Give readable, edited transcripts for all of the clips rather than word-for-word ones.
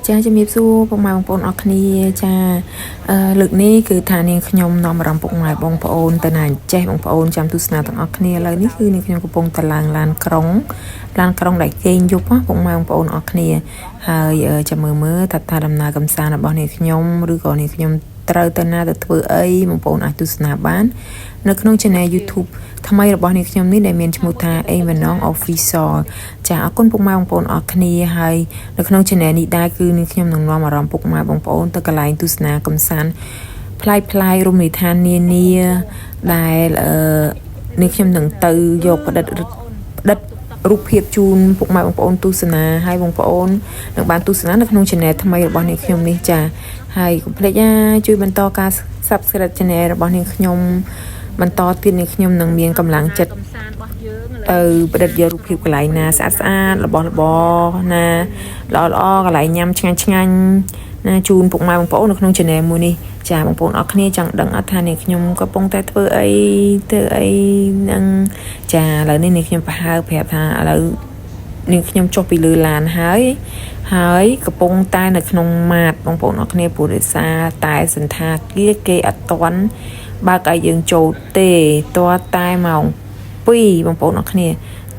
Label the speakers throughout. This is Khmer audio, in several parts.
Speaker 1: ចាជំរាបសួរពុកម៉ែបងប្អូនអរគ្នាចាលើកនេះគឺថានាងខ្ញុំនាំអារម្មណ៍ពុកម៉ែបងប្អូនទៅណាចេះបងប្អូនចាំទស្សនាទាំងអស់គ្នាឥឡូវនេះគឺនាងខ្ញុំកំពុងតែឡើងឡានក្រុងដែលគេងយប់ពុកម៉ែបងប្អូនអរគ្នាហើយចាំមើលថាដំណើរកំសាន្តរបស់នាងខ្ញុំឬក៏នាងខ្ញុំត្រូវទៅណាទៅធ្វើអីបងប្អូនអាចទស្សនាបាននៅក្នុង channel YouTube ថ្មីរបស់នាងខ្ញុំនេះដែលមានឈ្មោះថា Amanong Official ចាអរគុណពុកម៉ែបងប្អូនអរគ្នាហើយនៅក្នុង channel នេះដែរគឺនាងខ្ញុំនឹងនាំអារម្មណ៍ពុកម៉ែបងប្អូនទៅកន្លែងទស្សនាកំសាន្តផ្លាយរមណីយដ្ឋាននានាដែលនាងខ្ញុំនឹងទៅយកផ្ដិតរូបភាពជូនពុកម៉ែបងប្អូនទស្សនាហើយបងប្អូននឹងបានទស្សនានៅក្នុង channel ថ្មីរបស់នាងខ្ញុំនេះចាហើយកុំភ្លេចជួយបន្តការ Subscribe channel របស់នាងខ្ញុំបន្តទៀតនាងខ្ញុំនឹងមានកម្លាំងចិត្តទៅប្រឌិតយករូបភាពកន្លែងណាស្អាតរបស់របរណាល្អកន្លែងញ៉ាំឆ្ងាញ់ណាជូនពុកម៉ែបងប្អូននៅក្នុង channel មួយនេះចាបងប្អូនអរគ្នាចង់ដឹងអត់ថានាងខ្ញុំកំពុងតែធ្វើអីនឹងចាឥឡូវនេះនាងខ្ញុំប្រហើប្រាប់ថាឥឡូវនាងខ្ញុំចុះពីលើឡានហើយកំពុងតែនៅក្នុងម៉ាតបងប្អូនអរគ្នាព្រោះដោយសារតែសន្តាគារគេអត់ទាន់បើកឲ្យយើងចូលទេតើតែម៉ោង2បងប្អូនអរគ្នា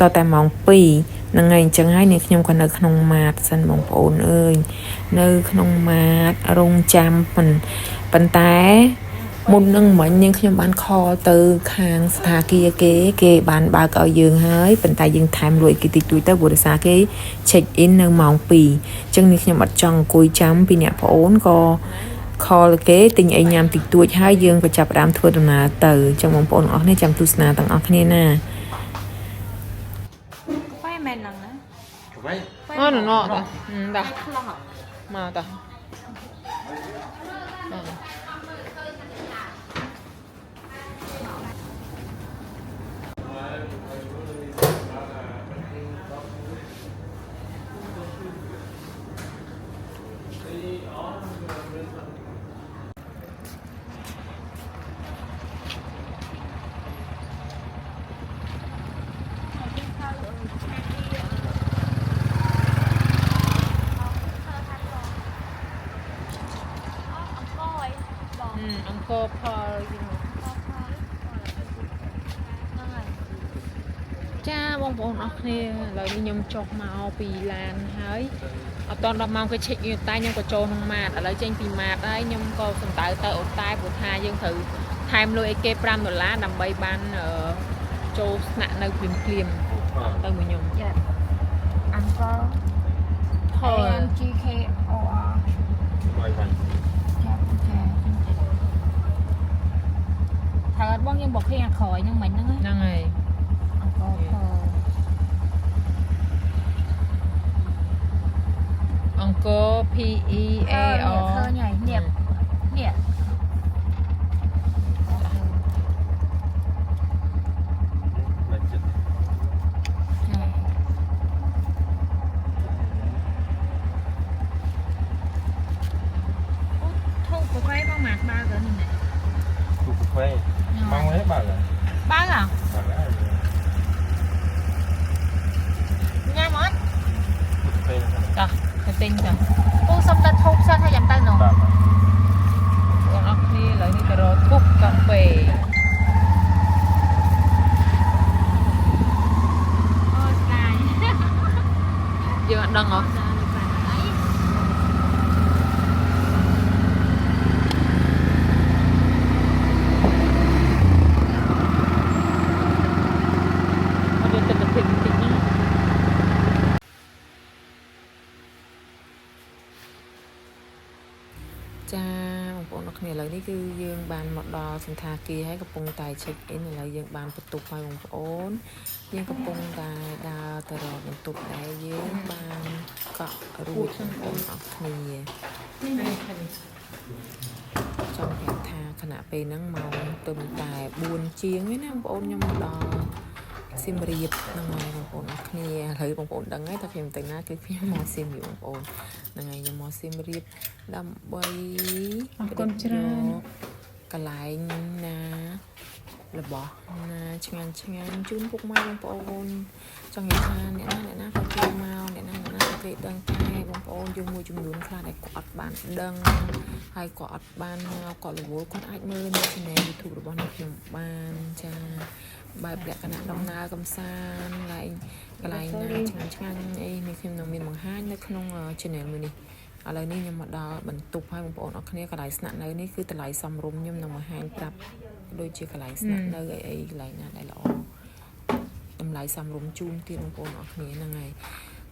Speaker 1: តើតែម៉ោង2ហ្នឹងហើយអញ្ចឹងហើយនាងខ្ញុំក៏នៅក្នុងម៉ាតសិនបងប្អូនអើយនៅក្នុងម៉ាតរងចាំប៉ុន្តែមុននឹងមិញនាងខ្ញុំបានខលទៅខាងសន្តាគារគេបានបើកឲ្យយើងហើយប៉ុន្តែយើងថែមលុយគេតិចតួចទៅព្រោះដោយសារគេ check in នៅម៉ោង2អញ្ចឹងនាងខ្ញុំអត់ចង់អង្គុយចាំពីអ្នកប្អូនក៏ខលគេទិញអីញ៉ាំតិចតួចហើយយើងក៏ចាប់ផ្ដើមធ្វើដំណើរទៅអញ្ចឹងបងប្អូនអរគ្នាចាំទស្សនាទាំងអស់គ្នាណា
Speaker 2: quay mền lần nữa
Speaker 3: Quay.
Speaker 1: nó đó đó mà đóអង្គរផលចាបងប្អូនអរគ្នាឥឡូវនេះខ្ញុំចុះមកពីឡានហើយអត់តដល់ម៉ោងគេឆែកយើងតែខ្ញុំក៏ចូលក្នុងម៉ាតឥឡូវចេញពីម៉ាតហើយខ្ញុំក៏សំដៅទៅអូនតែព្រោះថាយើងត្រូវថែមលុយឲ្យគេ$5ដើម្បីបានចូលស្នាក់នៅភ្លាមទៅមួយខ្ញុំចាអង្គរផល GKOR ហើយអត់បងយើងបកឃើញអាក្រោយហ្នឹងមិញហ្នឹងហើយអង្គរ PEAR ឃើញហើយនេះធូបប្រភេទមកម៉ាក់បើទៅនេះណែ
Speaker 3: Quay. Mong hết bà rồi.
Speaker 1: Ba à?
Speaker 3: Bà đã rồi.
Speaker 2: nha món
Speaker 3: Quay là sao?
Speaker 1: Rồi, cái tinh rồi.
Speaker 2: cô xong ta thúc sao thay dành tay nữa
Speaker 3: Bà.
Speaker 1: Còn ốc ni lại đi cà rô thúc cà phê.
Speaker 2: ôi cài
Speaker 1: Giờ anh đăng hả?ចាបងប្អូនអរគ្នាឥឡូវនេះគឺយើងបានមកដល់សន្តាគារហើយកំពុងតែ check in ឥឡូវយើងបានបន្ទប់ហើយបងប្អូនយើងកំពុងតែដើរទៅរកបន្ទប់ដែលយើងបានកក់រួចបងប្អូនអរគ្នាចង់ប្រាប់ថាខណៈពេលហ្នឹងមកទៅតែ4ជាងឯណាបងប្អូនខ្ញុំមកដល់សៀមរាបហ្នឹងហើយបងប្អូនអរគ្នាឥឡូវបងប្អូនដឹងហើយថាខ្ញុំទៅណាគឺខ្ញុំមកសៀមរាបបងប្អូនហ្នឹងហើយខ្ញុំមកសៀមរាបដើម្បីអរគុណច្រើនកន្លែងណារបស់ណាឆ្ងាញ់ជូនពុកម៉ែបងប្អូនចង់និយាយថាអ្នកណាក៏គេមកអ្នកណាក៏គេ រេដឹងតែបងប្អូនយើងមួយចំនួនខ្លះដែលគាត់អត់បានដឹងហើយគាត់អត់បានគាត់រវល់គាត់អាចមើលនៅ channel YouTube របស់អ្នកខ្ញុំបានចាបែបលក្ខណៈដំណើរកំសាន្តកន្លែងណាឆ្ងាញ់អីនេះខ្ញុំនឹងមានបង្ហាញនៅក្នុង channel មួយនេះឥឡូវនេះខ្ញុំមកដល់បន្ទប់ហើយបងប្អូនអរគ្នាកន្លែងស្នាក់នៅនេះគឺតម្លៃសមរម្យខ្ញុំនឹងបង្ហាញប្រាប់ដូចជាកន្លែងស្នាក់នៅអីកន្លែងណាដែលល្អតម្លៃសមរម្យជូនទៀតបងប្អូនអរគ្នាហ្នឹងហើយ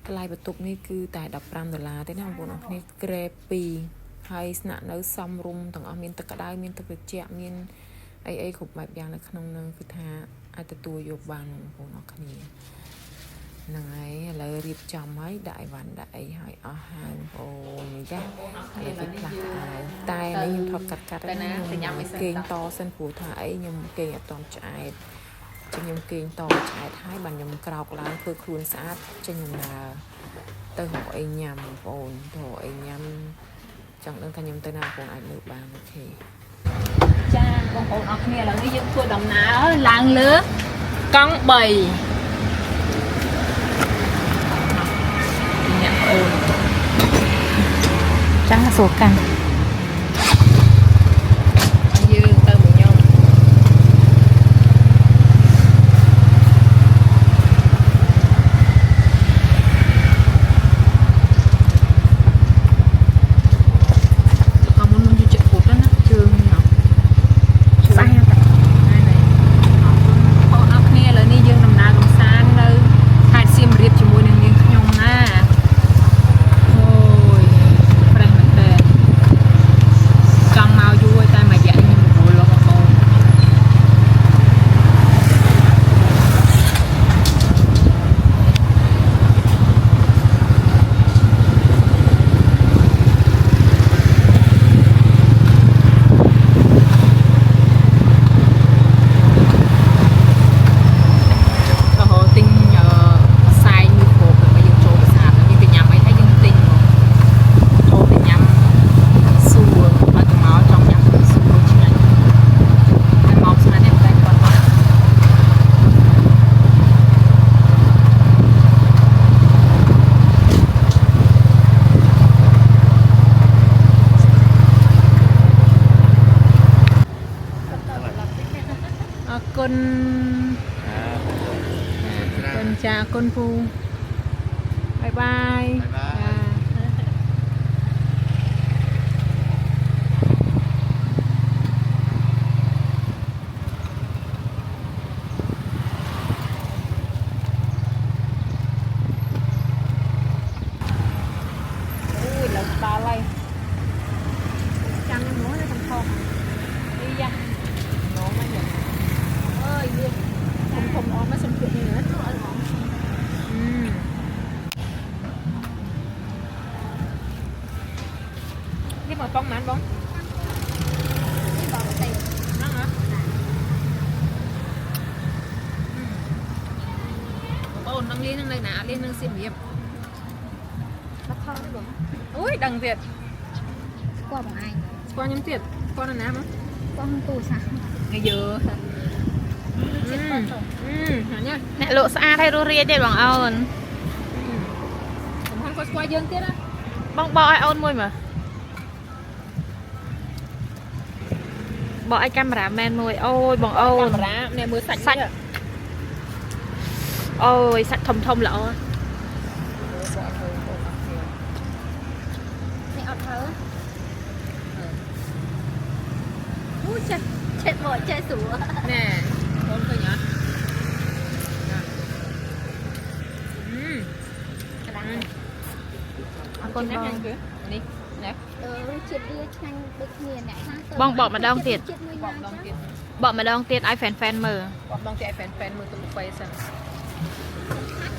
Speaker 1: ថ្លៃបន្ទប់នេះគឺតែ$15ទេណាបងប្អូនអរគ្នាក្រេ2ហើយស្នាក់នៅសមរម្យទាំងអស់មានទឹកក្តៅមានទឹកត្រជាក់មានអីគ្រប់បែបយ៉ាងនៅក្នុងនឹងគឺថាអាចទទួលយកបានបងប្អូនអរគ្នាហ្នឹងហើយឥឡូវរៀបចំហើយដាក់អីវ៉ាន់ដាក់អីហើយអស់ហើយបងប្អូនចាឥឡូវវាផ្លាស់ហើយតែនេះខ្ញុំថតកាត់ខ្ញុំគេងតសិនព្រោះថាអីខ្ញុំគេងអត់តឆ្អែតខ្ញុំគេងតឆ្អែតហើយបានខ្ញុំក្រោកឡើងធ្វើខ្លួនស្អាតចេញដំណើរទៅរកអីញ៉ាំបងប្អូនទៅរកអីញ៉ាំចង់ដឹងថាខ្ញុំទៅណាបងប្អូនអាចមើលបានអូខេចាបងប្អូនអរគ្នាឥឡូវនេះយើងធ្វើដំណើរឡើងលើកង់3អ្នកអូនចាសួរកាន់យើងទៅមួយខ្ញុំចាគុណពូបាយបាយមកបងម៉ានបងបងទៅហ្នឹងហ៎បងនឹងលៀននឹងនៅណាលៀននឹងសៀមរាបដល់ខំបងអូយដឹងទៀតស្គាល់បងឯងស្គាល់ខ្ញុំទៀតស្គាល់ណាមកស្គាល់ទូរស័ព្ទងាយយើអ្នកលក់ស្អាតឲ្យរស់រាយទេបងអូនសំខាន់គាត់ស្គាល់យើងទៀតណាបងបោកឲ្យអូនមួយមើលบอกไอ้កាមេរ៉ាមែនមួយអូយបងអូនកាមេរ៉ាអ្នកមើលសាច់នេះអូយសាច់ធំធំល្អនេះអត់ហើអូចេះមកចេះស្រួលណែបងឃើញអត់អរគុណណាស់នេះជាតិវាឆ្ងាញ់ដូចគ្នាអ្នកខ្លះបងបកម្ដងទៀតបកម្ដងទៀតឲ្យហ្វេនមើលបកម្ដងទៀតឲ្យហ្វេនមើលទៅពេលសិន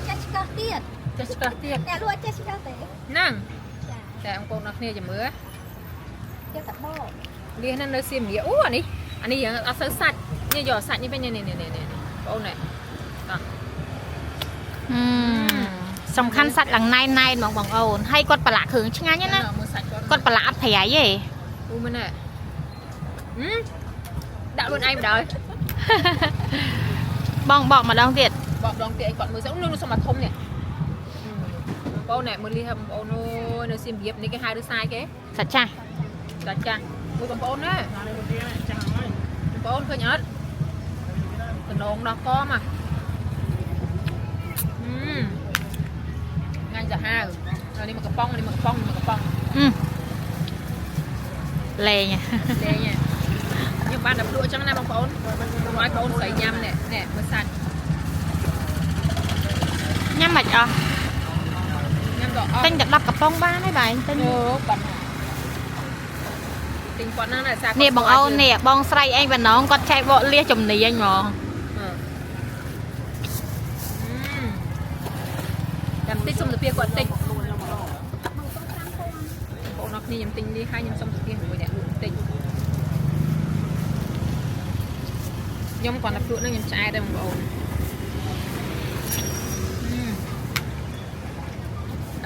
Speaker 1: ចេះឆ្កឹះទៀតអ្នកលក់ចេះឆ្កឹះទេហ្នឹងតែអង្គកូនដល់គ្នាចាំមើលចេះតែបកលៀសនៅសៀមរាបអូអានេះយើងអត់សូវសាច់នេះយកសាច់នេះវិញនេះបងអូននេះសំខាន់សាច់ឡើងណែនបងអូនហើយគាត់ប្រឡាក់គ្រឿងឆ្ងាញ់ណាគាត់ប្រឡាក់អត់ប្រៃទេអូមែនទេដាក់ខ្លួនឯងម្ដងបងបកម្ដងទៀតអីគាត់មើលសិននោះសុំមកធំនេះ បងប្អូនអ្នកមើលលីបងប្អូនអូយនៅសៀមរាបនេះគេហៅឬសាយគេ
Speaker 2: សាច់ចាស់
Speaker 1: ចាស់ចាស់មួយបងប្អូនណាបងប្អូនឃើញអត់តំណងដោះកមកងាញ់សាហាវនេះមកកំប៉ុងនេះមកកំប៉ុងនេះមកកំប៉ុង
Speaker 2: លេង
Speaker 1: លេងខ្ញុំបានតែភ្លក់អញ្ចឹងណាបងប្អូនឲ្យបងប្អូនស្រីញ៉ាំនេះមើលសាច់
Speaker 2: ញ៉ាំមិនអស់
Speaker 1: ញ៉ាំដល់អស់
Speaker 2: ទិញតែ10កំប៉ុងបានហើយបាយទិញ
Speaker 1: បាត់ទិញគាត់ណាសា
Speaker 2: នេះបងអូននេះបងស្រីឯងបណ្ណងគាត់ចែកបកលៀសជំនាញហ្មង
Speaker 1: ចាំតិចសុំទៅពីគាត់តិចបងប្អូនអរគ្នាខ្ញុំទិញនេះហើយខ្ញុំសុំទៅពីមួយអ្នកលក់តិចខ្ញុំគាត់ទៅភ្លក់នឹងខ្ញុំឆ្អែតដែរបងប្អូន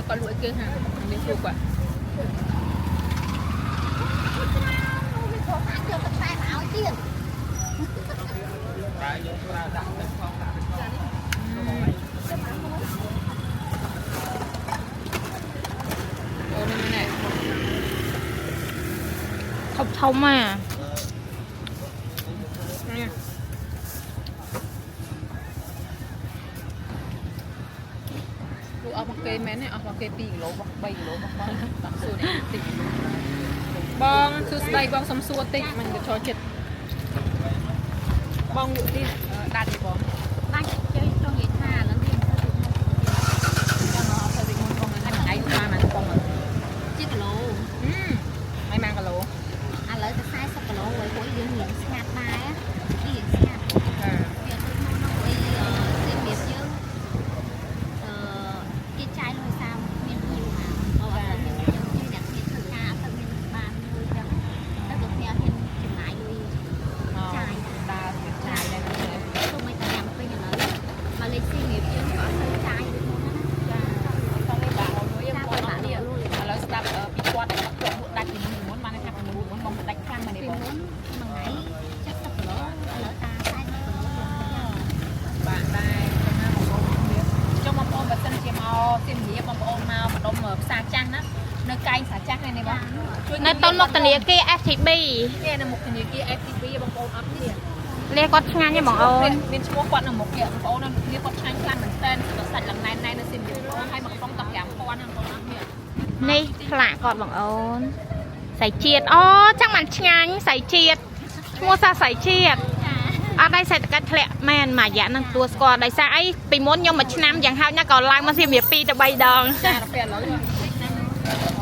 Speaker 1: គាត់លក់គេហាមានជួបគាត់
Speaker 2: ធំអា
Speaker 1: ลูกเอามาเกยแม่เนี่ยเอามาเกย2 กิโลบ่3 กิโลบ่ตักสู้เนี่ยติดบองคือใบบองสมสัวติดมันจะชอចិត្តบองอยู่ที่ดัดบอง
Speaker 2: បានchơi trong nhiệt hà lớn thêm
Speaker 1: ចាំមកเอาទៅមុនបងហ្នឹងឯងស្មានមកបង
Speaker 2: chiếc kilo
Speaker 1: មិនម៉ានគីឡូ
Speaker 2: ឥឡូវទៅ40 គីឡូហើយពួកយើងរៀងស្ងាត់ដែររៀងស្ងាត់ វាទៅក្នុងនោះអីសៀមរាបយើងគេចាយលុយសាមានភ្ញៀវមកអត់ទៅមានខ្ញុំជិះអ្នកគ្នាធ្វើការអត់ទៅមានបានលុយចឹងតែទៅគ្នាហ៊ានចំណាយលុយចាយ
Speaker 1: ដើរចាយដែរ
Speaker 2: ទោះមិនតែញ៉ាំពេញឥឡូវមកលេខសៀមរាបយើងក៏អត់ទៅចាយដូចនោះណា
Speaker 1: ចាអត់ទៅបាក់លុយបងអត់នេះឥឡូវស្ដាប់ពីគាត់គាត់លក់ដាច់ពីមុនបានថាពីមុនបងដាច់ខ្លាំងមែនទេ
Speaker 2: ពី
Speaker 1: បង
Speaker 2: មុនមួយថ្ងៃ70 គីឡូឥឡូវតា40 គីឡូ
Speaker 1: បាទដែរចាំបងប្អូនគ្នាចុះបងប្អូនបើសិនជាមកសៀមរាបបងប្អូនមកម្ដុំផ្សារចាស់ណានៅកែងផ្សារចាស់នេះបងជួយ
Speaker 2: នៅតុនមុខធនាគារ FTB
Speaker 1: គេនៅមុខធនាគារ FTB បងប្អូនអត់គ្នា
Speaker 2: លេគាត់ឆ្ងាញ់ទេបងអូន
Speaker 1: មានឈ្មោះគាត់នៅមុខគេបងប្អូននៅគ្នាគាត់ឆ្ងាញ់ខ្លាំងមែនតើសាច់ឡើងណែននៅសៀមរាបហើយមកកំប៉ុង15,000ហ្នឹងបងប្អូនអត់គ្នា
Speaker 2: នេះផ្លាកគាត់បងអូនសៃជាតិអូចាំមិនឆ្ងាញ់សៃជាតិឈ្មោះសាសៃជាតិអត់ដៃសេដ្ឋកិច្ចធ្លាក់មែនមួយរយៈហ្នឹងទួស្គាល់ដោយសារអីពីមុនខ្ញុំមួយឆ្នាំយ៉ាងហោចណាស់ក៏ឡើងមកសៀមរាប2 ទៅ 3 ដង
Speaker 1: ចាដល់ពេលឥឡូវ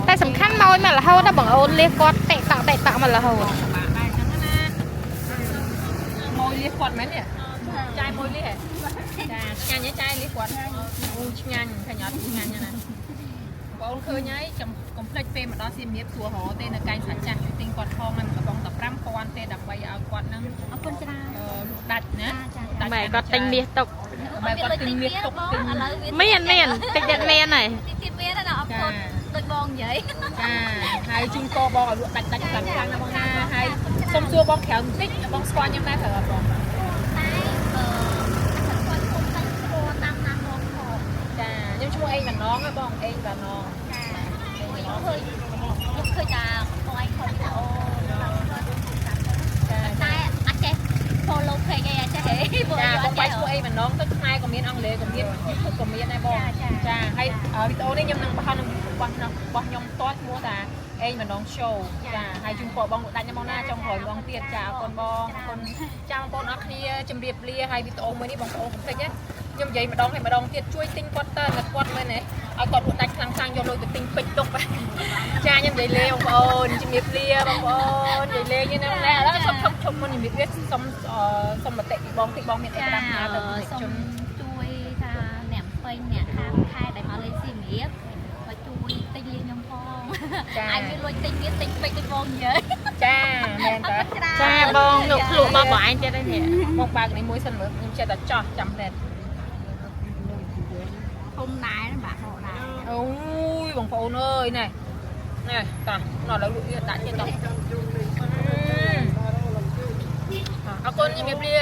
Speaker 2: តែសំខាន់មកមករហូតដល់បងអូនលះគាត់តេតក់មករហូត
Speaker 1: បាទដែរចឹងណាមួយលះគាត់មែនទេចាយមួយលះហ៎ចាឆ្ងាញ់ទេចាយលះគាត់អូឆ្ងាញ់ឃើញអត់ឆ្ងាញ់ណាបងអូនឃើញហើយកុំភ្លេចពេលមកដល់សៀមរាបសួររទេនៅកែងសាច់ចាស់ទិញគាត់ផងហ្នឹងកំប៉ុង15,000ទេដើម្បីឲ្យគាត់ហ្នឹង
Speaker 2: អរគុណច្រើន
Speaker 1: ដាច់ណា
Speaker 2: បែរគាត់ទិញមាសទុក
Speaker 1: បែរគាត់ទិញមាសទុកទិញ
Speaker 2: ឥឡូវ
Speaker 1: មាន
Speaker 2: មានតិចទៀតមានហើយ
Speaker 1: ទៀតមានណាអរគុណដូចបងនិយាយចាហើយជូនកបងឲ្យលក់ដាច់ខ្លាំងៗណាបងណាហើយសុំសួរបងក្រៅបន្តិចបងស្គាល់ខ្ញុំដែរត្រូវអត់បង
Speaker 2: តែគាត់គុំតែឈ្មោះតាមណាមកខ
Speaker 1: ចាខ្ញុំឈ្មោះអេងបណ្ណងហ៎បងអេងបណ្ណង
Speaker 2: ខ្ញុំឃើញតាបងឯងខលវីដេអូ
Speaker 1: ចា
Speaker 2: តែអត់ចេះ follow page ឯងអត់ចេះទេ
Speaker 1: ចាបងបាយឈ្មោះអេងបណ្ណងទៅខ្មែរក៏មានអង់គ្លេសក៏មាន YouTube ក៏មានដែរបងចាហើយវីដេអូនេះខ្ញុំនឹងបង្ហោះនឹងរបស់ខ្ញុំតតឈ្មោះថាអេងបណ្ណង show ចាហើយជូនពរបងដាច់ណាបងណាចង់ក្រោយបងទៀតចាអរគុណបងអរគុណចាបងប្អូនអរគ្នាជម្រាបលាហើយវីដេអូមួយនេះបងប្អូនកុំភ្លេចណាខ្ញុំនិយាយម្ដងហើយម្ដងទៀតជួយទិញគាត់ទៅគាត់មែនទេឲ្យគាត់លក់ដាច់ខ្លាំងៗយកលុយទៅទិញពេជ្រទុកចាខ្ញុំនិយាយលេងបងប្អូនជំរាបលាបងប្អូននិយាយលេងនេះណាឥឡូវឈប់មុនជំរាបលាសុំមតិពីបងតិចបងមានអីប្រាថ្នាទៅខ្ញុំ
Speaker 2: ជួយថាអ្នកពេញអ្នកខាងខែដែលមកលេងសៀមរាបមកជួយទិញលៀងខ្ញុំផងអាចមានលុយទិញទៀតទិញពេជ្រដូចបងនិយាយ
Speaker 1: ចាមែនតើ
Speaker 2: ចាបងលោកភ្លក់មកបងឯងទៀតនេះ
Speaker 1: មកបើកនេះមួយសិនមើលខ្ញុំចេះតែចោះចាំផ្លែ
Speaker 2: ធំដែរបាក់ហោដែរ
Speaker 1: អូយបងប្អូនអើយណែតានោះដល់លក់វាដាក់ចេះតោះអរគុណជំរាបលា